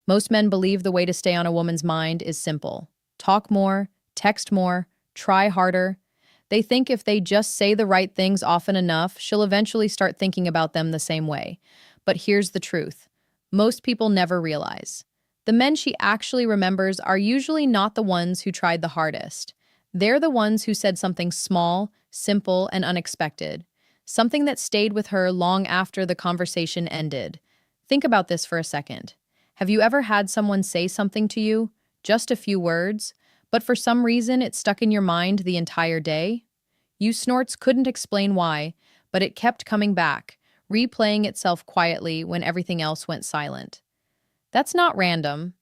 Most men believe the way to stay on a woman's mind is simple. Talk more, text more, try harder. They think if they just say the right things often enough, she'll eventually start thinking about them the same way. But here's the truth. Most people never realize. The men she actually remembers are usually not the ones who tried the hardest. They're the ones who said something small, simple, and unexpected. Something that stayed with her long after the conversation ended. Think about this for a second. Have you ever had someone say something to you, just a few words, but for some reason it stuck in your mind the entire day? You snorts couldn't explain why, but it kept coming back, replaying itself quietly when everything else went silent. That's not random.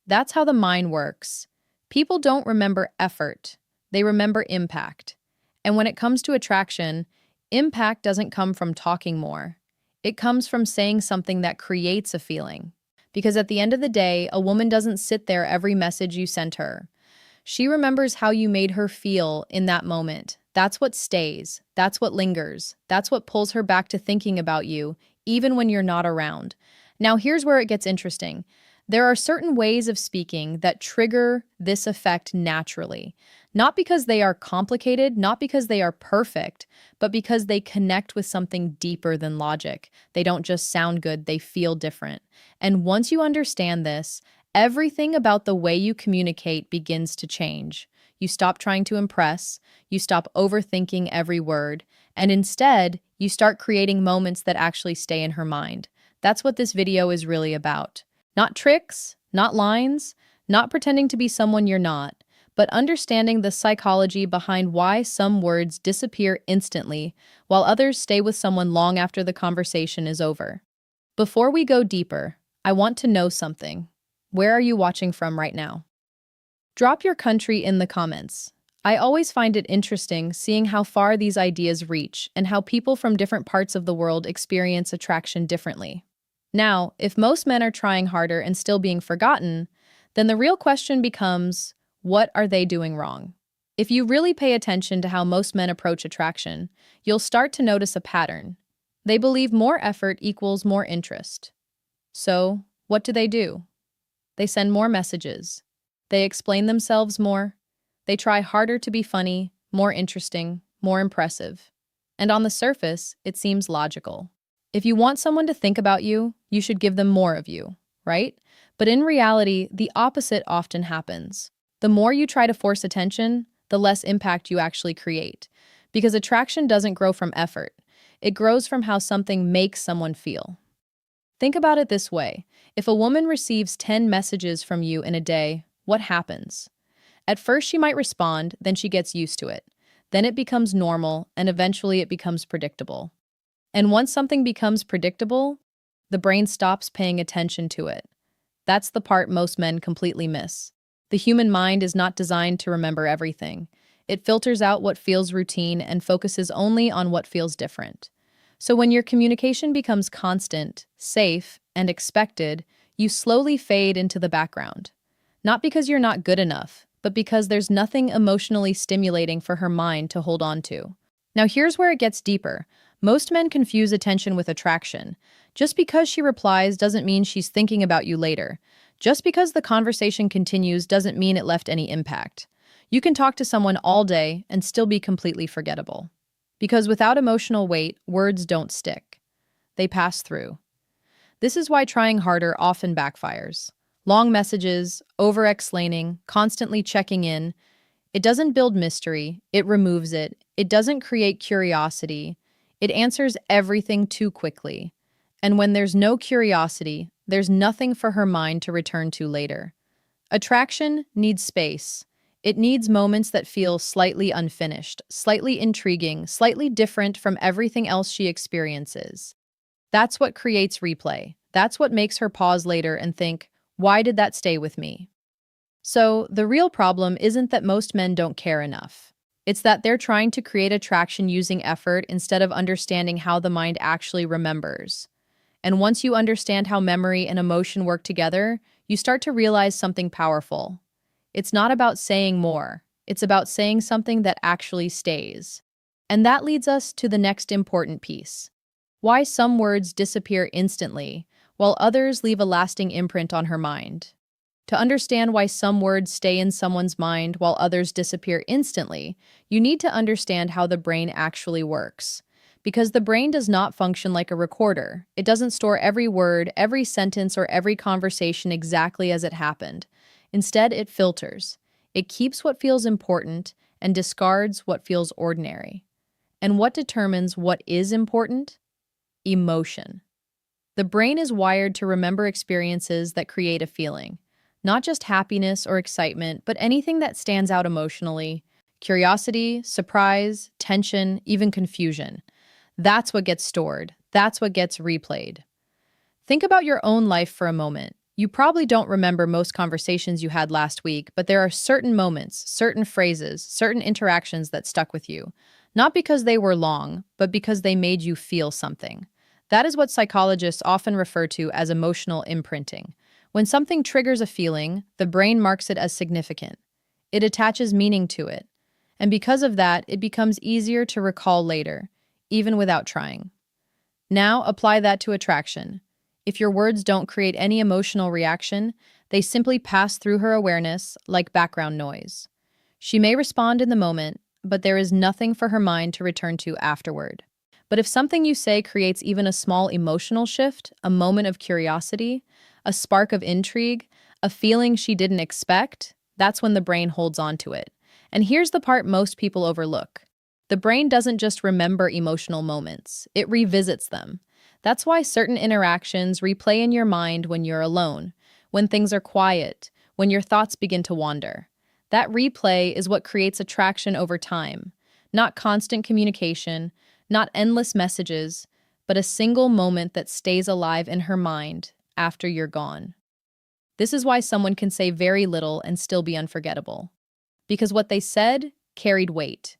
That's how the mind works. People don't remember effort. They remember impact. And when it comes to attraction, impact doesn't come from talking more. It comes from saying something that creates a feeling. Because at the end of the day, a woman doesn't sit there every message you sent her. She remembers how you made her feel in that moment. That's what stays. That's what lingers. That's what pulls her back to thinking about you, even when you're not around. Now, here's where it gets interesting. There are certain ways of speaking that trigger this effect naturally. Not because they are complicated, not because they are perfect, but because they connect with something deeper than logic. They don't just sound good, they feel different. And once you understand this, everything about the way you communicate begins to change. You stop trying to impress, you stop overthinking every word, and instead, you start creating moments that actually stay in her mind. That's what this video is really about. Not tricks, not lines, not pretending to be someone you're not, but understanding the psychology behind why some words disappear instantly while others stay with someone long after the conversation is over. Before we go deeper, I want to know something. Where are you watching from right now? Drop your country in the comments. I always find it interesting seeing how far these ideas reach and how people from different parts of the world experience attraction differently. Now, if most men are trying harder and still being forgotten, then the real question becomes, what are they doing wrong? If you really pay attention to how most men approach attraction, you'll start to notice a pattern. They believe more effort equals more interest. So, what do? They send more messages. They explain themselves more. They try harder to be funny, more interesting, more impressive. And on the surface, it seems logical. If you want someone to think about you, you should give them more of you, right? But in reality, the opposite often happens. The more you try to force attention, the less impact you actually create. Because attraction doesn't grow from effort. It grows from how something makes someone feel. Think about it this way. If a woman receives 10 messages from you in a day, what happens? At first she might respond, then she gets used to it. Then it becomes normal, and eventually it becomes predictable. And once something becomes predictable, the brain stops paying attention to it. That's the part most men completely miss. The human mind is not designed to remember everything. It filters out what feels routine and focuses only on what feels different. So when your communication becomes constant, safe, and expected, you slowly fade into the background. Not because you're not good enough, but because there's nothing emotionally stimulating for her mind to hold on to. Now here's where it gets deeper. Most men confuse attention with attraction. Just because she replies doesn't mean she's thinking about you later. Just because the conversation continues doesn't mean it left any impact. You can talk to someone all day and still be completely forgettable. Because without emotional weight, words don't stick. They pass through. This is why trying harder often backfires. Long messages, over-explaining, constantly checking in. It doesn't build mystery, it removes it. It doesn't create curiosity. It answers everything too quickly. And when there's no curiosity, there's nothing for her mind to return to later. Attraction needs space. It needs moments that feel slightly unfinished, slightly intriguing, slightly different from everything else she experiences. That's what creates replay. That's what makes her pause later and think, why did that stay with me? So, the real problem isn't that most men don't care enough. It's that they're trying to create attraction using effort instead of understanding how the mind actually remembers. And once you understand how memory and emotion work together, you start to realize something powerful. It's not about saying more. It's about saying something that actually stays. And that leads us to the next important piece. Why some words disappear instantly, while others leave a lasting imprint on her mind. To understand why some words stay in someone's mind while others disappear instantly, you need to understand how the brain actually works. Because the brain does not function like a recorder. It doesn't store every word, every sentence, or every conversation exactly as it happened. Instead, it filters. It keeps what feels important and discards what feels ordinary. And what determines what is important? Emotion. The brain is wired to remember experiences that create a feeling. Not just happiness or excitement, but anything that stands out emotionally. Curiosity, surprise, tension, even confusion. That's what gets stored. That's what gets replayed. Think about your own life for a moment. You probably don't remember most conversations you had last week, but there are certain moments, certain phrases, certain interactions that stuck with you. Not because they were long, but because they made you feel something. That is what psychologists often refer to as emotional imprinting. When something triggers a feeling, the brain marks it as significant. It attaches meaning to it. And because of that, it becomes easier to recall later, even without trying. Now apply that to attraction. If your words don't create any emotional reaction, they simply pass through her awareness like background noise. She may respond in the moment, but there is nothing for her mind to return to afterward. But if something you say creates even a small emotional shift, a moment of curiosity, a spark of intrigue, a feeling she didn't expect, that's when the brain holds on to it. And here's the part most people overlook. The brain doesn't just remember emotional moments, it revisits them. That's why certain interactions replay in your mind when you're alone, when things are quiet, when your thoughts begin to wander. That replay is what creates attraction over time, not constant communication, not endless messages, but a single moment that stays alive in her mind after you're gone. This is why someone can say very little and still be unforgettable. Because what they said carried weight.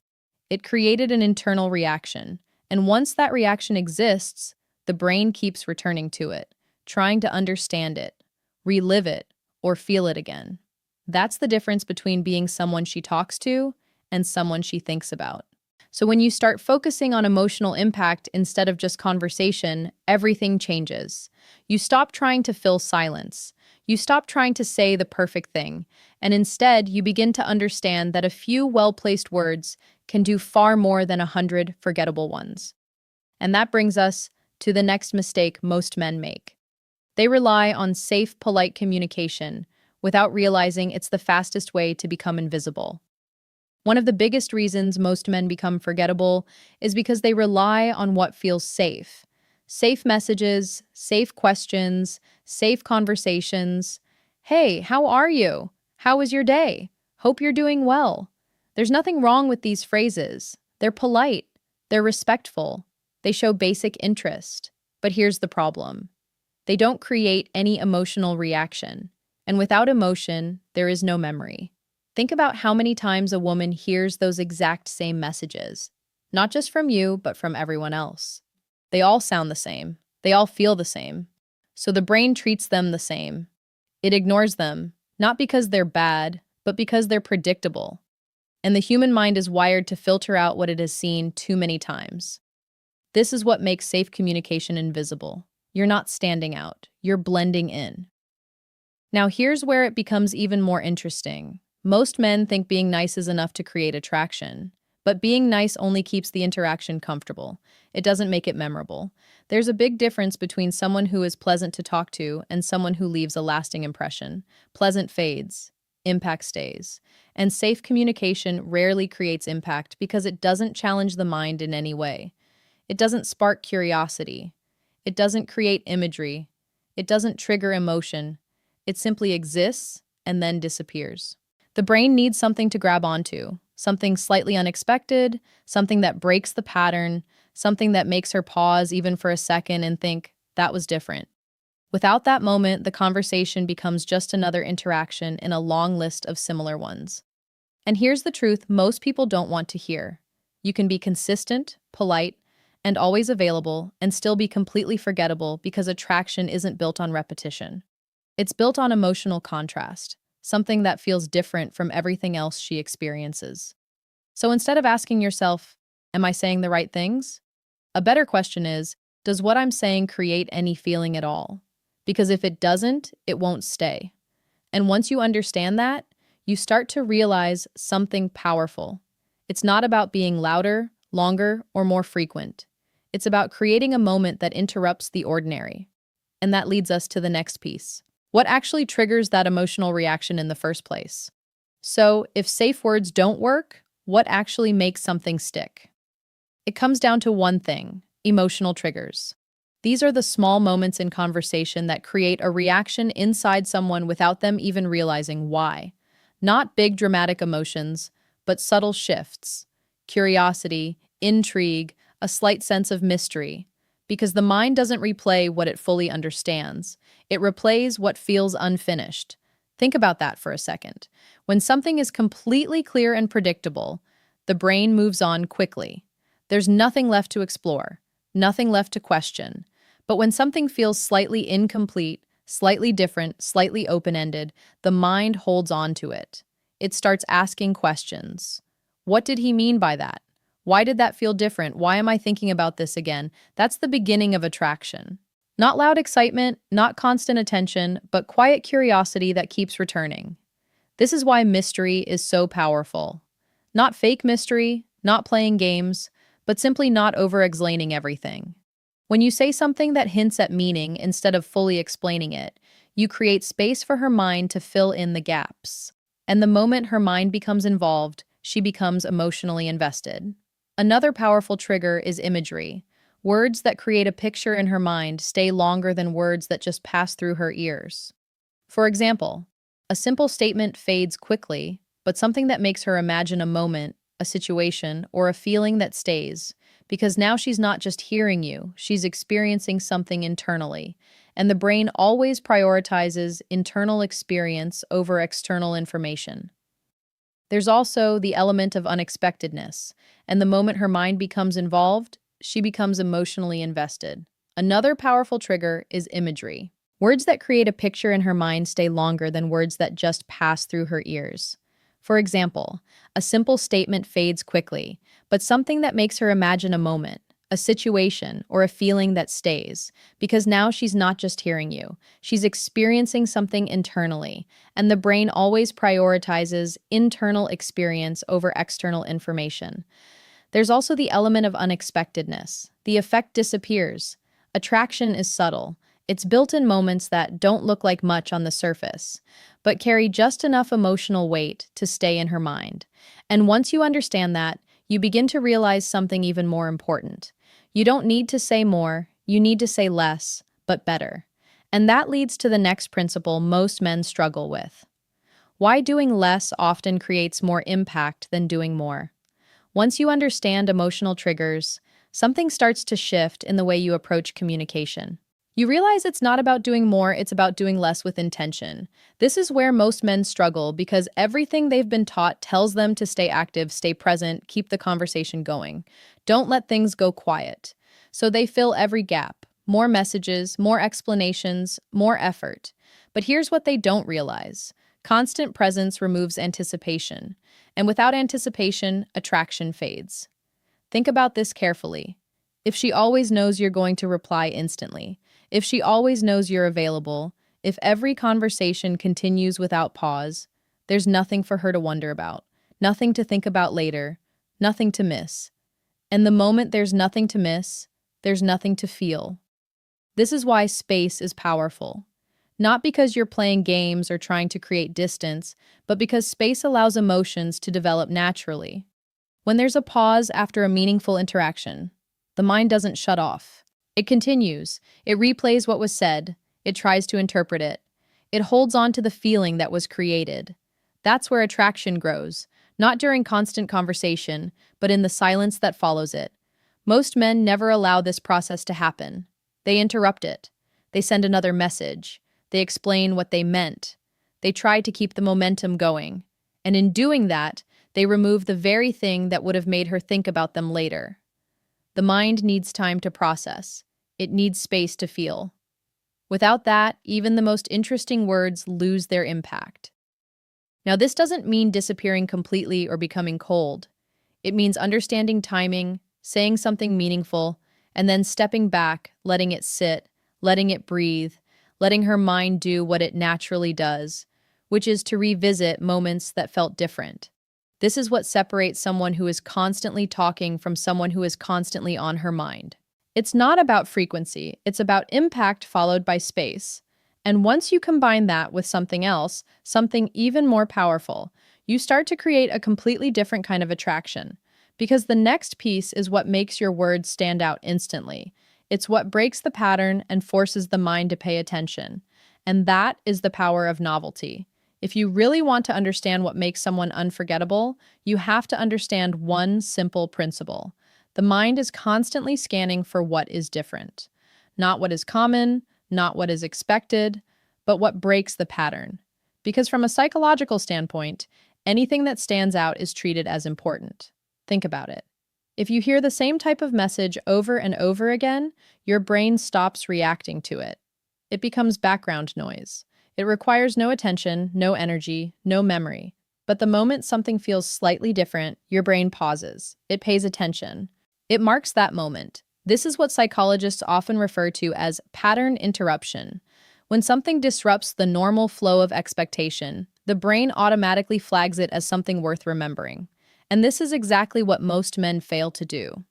It created an internal reaction, and once that reaction exists, the brain keeps returning to it, trying to understand it, relive it, or feel it again. That's the difference between being someone she talks to and someone she thinks about. So when you start focusing on emotional impact instead of just conversation, everything changes. You stop trying to fill silence. You stop trying to say the perfect thing, and instead you begin to understand that a few well-placed words can do far more than 100 forgettable ones. And that brings us to the next mistake most men make. They rely on safe, polite communication without realizing it's the fastest way to become invisible. One of the biggest reasons most men become forgettable is because they rely on what feels safe. Safe messages, safe questions, safe conversations. Hey, how are you? How was your day? Hope you're doing well. There's nothing wrong with these phrases. They're polite. They're respectful. They show basic interest. But here's the problem. They don't create any emotional reaction. And without emotion, there is no memory. Think about how many times a woman hears those exact same messages. Not just from you, but from everyone else. They all sound the same. They all feel the same. So the brain treats them the same. It ignores them, not because they're bad, but because they're predictable. And the human mind is wired to filter out what it has seen too many times. This is what makes safe communication invisible. You're not standing out. You're blending in. Now here's where it becomes even more interesting. Most men think being nice is enough to create attraction. But being nice only keeps the interaction comfortable. It doesn't make it memorable. There's a big difference between someone who is pleasant to talk to and someone who leaves a lasting impression. Pleasant fades. Impact stays. And safe communication rarely creates impact because it doesn't challenge the mind in any way. It doesn't spark curiosity. It doesn't create imagery. It doesn't trigger emotion. It simply exists and then disappears. The brain needs something to grab onto, something slightly unexpected, something that breaks the pattern, something that makes her pause even for a second and think, that was different. Without that moment, the conversation becomes just another interaction in a long list of similar ones. And here's the truth most people don't want to hear. You can be consistent, polite, and always available, and still be completely forgettable because attraction isn't built on repetition. It's built on emotional contrast, something that feels different from everything else she experiences. So instead of asking yourself, am I saying the right things? A better question is, does what I'm saying create any feeling at all? Because if it doesn't, it won't stay. And once you understand that, you start to realize something powerful. It's not about being louder, longer, or more frequent. It's about creating a moment that interrupts the ordinary. And that leads us to the next piece. What actually triggers that emotional reaction in the first place? So, if safe words don't work, what actually makes something stick? It comes down to one thing: emotional triggers. These are the small moments in conversation that create a reaction inside someone without them even realizing why. Not big dramatic emotions, but subtle shifts: curiosity, intrigue, a slight sense of mystery. Because the mind doesn't replay what it fully understands, it replays what feels unfinished. Think about that for a second. When something is completely clear and predictable, the brain moves on quickly. There's nothing left to explore, nothing left to question. But when something feels slightly incomplete, slightly different, slightly open-ended, the mind holds on to it. It starts asking questions. What did he mean by that? Why did that feel different? Why am I thinking about this again? That's the beginning of attraction. Not loud excitement, not constant attention, but quiet curiosity that keeps returning. This is why mystery is so powerful. Not fake mystery, not playing games, but simply not over-explaining everything. When you say something that hints at meaning instead of fully explaining it, you create space for her mind to fill in the gaps. And the moment her mind becomes involved, she becomes emotionally invested. Another powerful trigger is imagery. Words that create a picture in her mind stay longer than words that just pass through her ears. For example, a simple statement fades quickly, but something that makes her imagine a moment, a situation, or a feeling that stays. Because now she's not just hearing you, she's experiencing something internally. And the brain always prioritizes internal experience over external information. There's also the element of unexpectedness, and the moment her mind becomes involved, she becomes emotionally invested. Another powerful trigger is imagery. Words that create a picture in her mind stay longer than words that just pass through her ears. For example, a simple statement fades quickly, but something that makes her imagine a moment, a situation, or a feeling that stays, because now she's not just hearing you, she's experiencing something internally, and the brain always prioritizes internal experience over external information. There's also the element of unexpectedness. The effect disappears. Attraction is subtle. It's built in moments that don't look like much on the surface, but carry just enough emotional weight to stay in her mind. And once you understand that, you begin to realize something even more important. You don't need to say more, you need to say less, but better. And that leads to the next principle most men struggle with. Why doing less often creates more impact than doing more. Once you understand emotional triggers, something starts to shift in the way you approach communication. You realize it's not about doing more, it's about doing less with intention. This is where most men struggle because everything they've been taught tells them to stay active, stay present, keep the conversation going. Don't let things go quiet. So they fill every gap. More messages, more explanations, more effort. But here's what they don't realize. Constant presence removes anticipation. And without anticipation, attraction fades. Think about this carefully. If she always knows you're going to reply instantly, if she always knows you're available, if every conversation continues without pause, there's nothing for her to wonder about, nothing to think about later, nothing to miss. And the moment there's nothing to miss, there's nothing to feel. This is why space is powerful. Not because you're playing games or trying to create distance, but because space allows emotions to develop naturally. When there's a pause after a meaningful interaction, the mind doesn't shut off. It continues. It replays what was said. It tries to interpret it. It holds on to the feeling that was created. That's where attraction grows, not during constant conversation, but in the silence that follows it. Most men never allow this process to happen. They interrupt it. They send another message. They explain what they meant. They try to keep the momentum going. And in doing that, they remove the very thing that would have made her think about them later. The mind needs time to process. It needs space to feel. Without that, even the most interesting words lose their impact. Now, this doesn't mean disappearing completely or becoming cold. It means understanding timing, saying something meaningful, and then stepping back, letting it sit, letting it breathe, letting her mind do what it naturally does, which is to revisit moments that felt different. This is what separates someone who is constantly talking from someone who is constantly on her mind. It's not about frequency, it's about impact followed by space. And once you combine that with something else, something even more powerful, you start to create a completely different kind of attraction. Because the next piece is what makes your words stand out instantly. It's what breaks the pattern and forces the mind to pay attention. And that is the power of novelty. If you really want to understand what makes someone unforgettable, you have to understand one simple principle. The mind is constantly scanning for what is different. Not what is common, not what is expected, but what breaks the pattern. Because from a psychological standpoint, anything that stands out is treated as important. Think about it. If you hear the same type of message over and over again, your brain stops reacting to it. It becomes background noise. It requires no attention, no energy, no memory. But the moment something feels slightly different, your brain pauses. It pays attention. It marks that moment. This is what psychologists often refer to as pattern interruption. When something disrupts the normal flow of expectation, the brain automatically flags it as something worth remembering. And this is exactly what most men fail to do.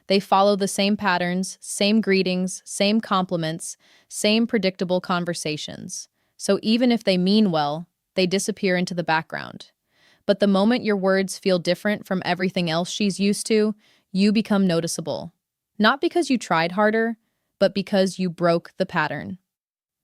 They follow the same patterns, same greetings, same compliments, same predictable conversations. So even if they mean well, they disappear into the background. But the moment your words feel different from everything else she's used to, you become noticeable. Not because you tried harder, but because you broke the pattern.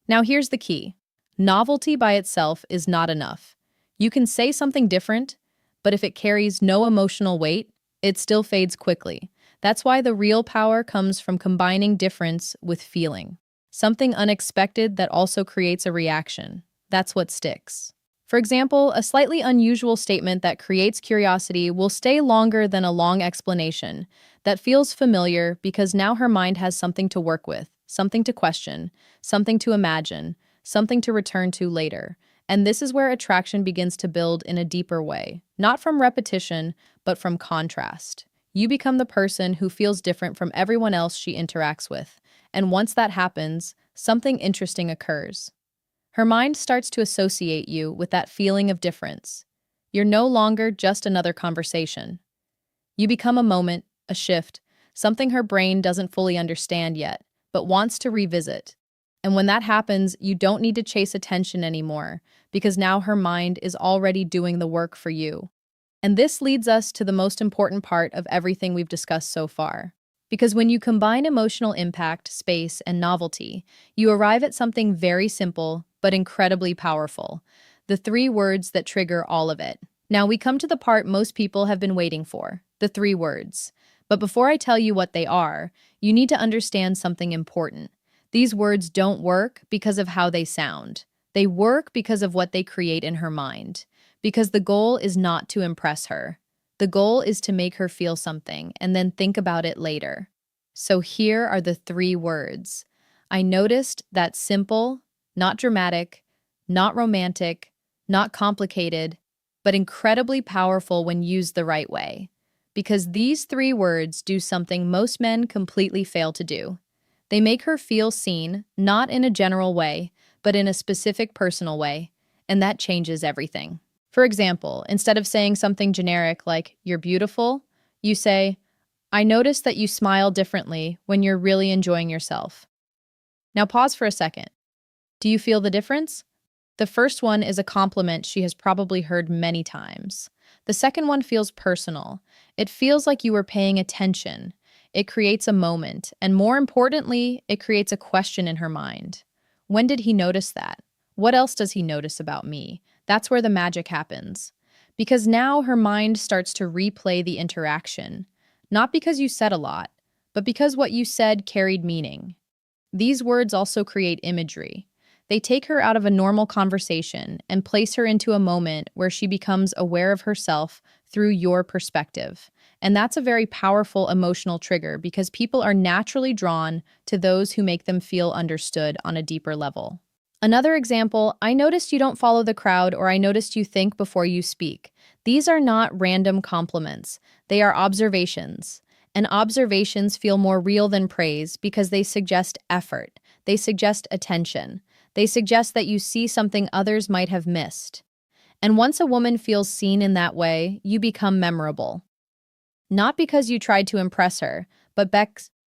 Now here's the key. Novelty by itself is not enough. You can say something different, but if it carries no emotional weight, it still fades quickly. That's why the real power comes from combining difference with feeling. Something unexpected that also creates a reaction. That's what sticks. For example, a slightly unusual statement that creates curiosity will stay longer than a long explanation that feels familiar because now her mind has something to work with, something to question, something to imagine, something to return to later. And this is where attraction begins to build in a deeper way, not from repetition, but from contrast. You become the person who feels different from everyone else she interacts with. And once that happens, something interesting occurs. Her mind starts to associate you with that feeling of difference. You're no longer just another conversation. You become a moment, a shift, something her brain doesn't fully understand yet, but wants to revisit. And when that happens, you don't need to chase attention anymore, because now her mind is already doing the work for you. And this leads us to the most important part of everything we've discussed so far. Because when you combine emotional impact, space, and novelty, you arrive at something very simple, but incredibly powerful. The three words that trigger all of it. Now we come to the part most people have been waiting for, the three words. But before I tell you what they are, you need to understand something important. These words don't work because of how they sound. They work because of what they create in her mind. Because the goal is not to impress her. The goal is to make her feel something and then think about it later. So here are the three words. I noticed that simple, not dramatic, not romantic, not complicated, but incredibly powerful when used the right way. Because these three words do something most men completely fail to do. They make her feel seen, not in a general way, but in a specific personal way, and that changes everything. For example, instead of saying something generic like, "You're beautiful," you say, "I noticed that you smile differently when you're really enjoying yourself." Now pause for a second. Do you feel the difference? The first one is a compliment she has probably heard many times. The second one feels personal. It feels like you were paying attention. It creates a moment, and more importantly, it creates a question in her mind. When did he notice that? What else does he notice about me? That's where the magic happens. Because now her mind starts to replay the interaction. Not because you said a lot, but because what you said carried meaning. These words also create imagery. They take her out of a normal conversation and place her into a moment where she becomes aware of herself through your perspective. And that's a very powerful emotional trigger because people are naturally drawn to those who make them feel understood on a deeper level. Another example, I noticed you don't follow the crowd, or I noticed you think before you speak. These are not random compliments. They are observations. And observations feel more real than praise because they suggest effort. They suggest attention. They suggest that you see something others might have missed. And once a woman feels seen in that way, you become memorable. Not because you tried to impress her, but